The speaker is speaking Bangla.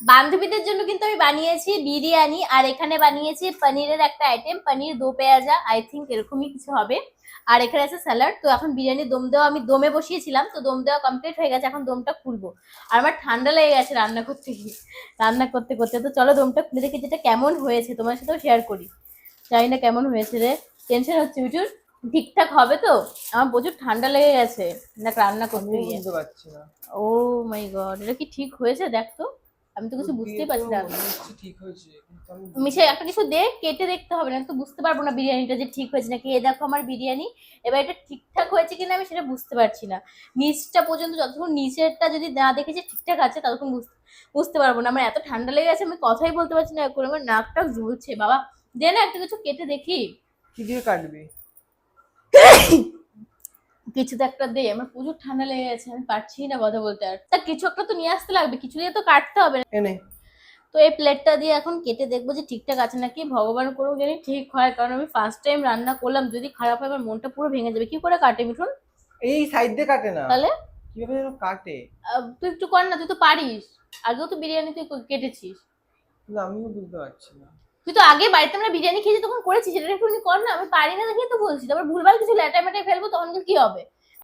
বান্ধবীদের জন্য কিন্তু আমি বানিয়েছি বিরিয়ানি, আর এখানে বানিয়েছি পনিরের একটা আইটেম, পনির দো পেঁয়াজা, আই থিঙ্ক এরকমই কিছু হবে। আর এখানে আছে স্যালাড। তো এখন বিরিয়ানি দম দেওয়া আমি দমে বসিয়েছিলাম, তো দম দেওয়া কমপ্লিট হয়ে গেছে, এখন দমটা খুলবো। আর আমার ঠান্ডা লেগে গেছে রান্না করতে গিয়ে, রান্না করতে করতে। তো চলো দমটা খুলে দেখি যেটা কেমন হয়েছে, তোমার সাথেও শেয়ার করি। জানি না কেমন হয়েছে রে, টেনশন হচ্ছে প্রচুর। ঠিকঠাক হবে তো? আমার প্রচুর ঠান্ডা লেগে গেছে দেখ রান্না করতে আমিও গিয়ে। বুঝতে পারছি না। ও মাই গড, এটা কি ঠিক হয়েছে দেখ তো, আমি তো কিছু দুধ দিয়ে বুঝতেই তো পারছি না। মনে হচ্ছে ঠিক হয়েছে, কিন্তু আমি মিশে বুঝতে একটা পারছি কিছু দে, কেটে দেখতে হবে, না তো বুঝতে পারবো না বিরিয়ানিটা যে ঠিক হয়েছে নাকি। এ দেখো আমার বিরিয়ানি, এবার এটা ঠিকঠাক হয়েছে কিনা আমি সেটা বুঝতে পারছি না। নিচটা পর্যন্ত, যতক্ষণ নিচেরটা যদি না দেখি যে ঠিকঠাক আছে, ততক্ষণ বুঝতে পারবো না। আমার এত ঠান্ডা লেগে গেছে, আমি কথাই বলতে পারছি না, করে আমার নাকটা ঝুলছে বাবা। দে না একটা কিছু কেটে দেখি। কি দিয়ে কাটবি? কিছু তো একটা দে, আমার প্রচুর ঠান্ডা লেগে গেছে, আমি পারছি না কথা বলতে। আর তা কিছু একটা তো নিয়ে আসতে লাগবে, কিছু দিয়ে তো কাটতে হবে। এনে তো এই প্লেটটা দিয়ে এখন কেটে দেখবো যে ঠিকঠাক আছে নাকি, ভগবান করুক জানি ঠিক হয়, কারণ আমি ফার্স্ট টাইম রান্না করলাম, যদি খারাপ হয় আমার মনটা পুরো ভেঙে যাবে। কি করে কাটে মিঠুন? এই সাইড দিয়ে কাটে না, তাহলে কিভাবে যেন কাটে। তুই একটু কর না, তুই তো পারিস, আগেও তো বিরিয়ানি তুই কেটেছিস। কিন্তু আমিও বুঝতে পারছি না। তুই তো আগে বাড়িতে আমরা বিরিয়ানি খেয়েছি তখন করেছিস, সেটা একটু কর না। আমি পারি না দেখেই তো বলছি, তারপর ভুলভাল কিছু ল্যাটাই ম্যাটাই ফেলবো তখন কি হবে?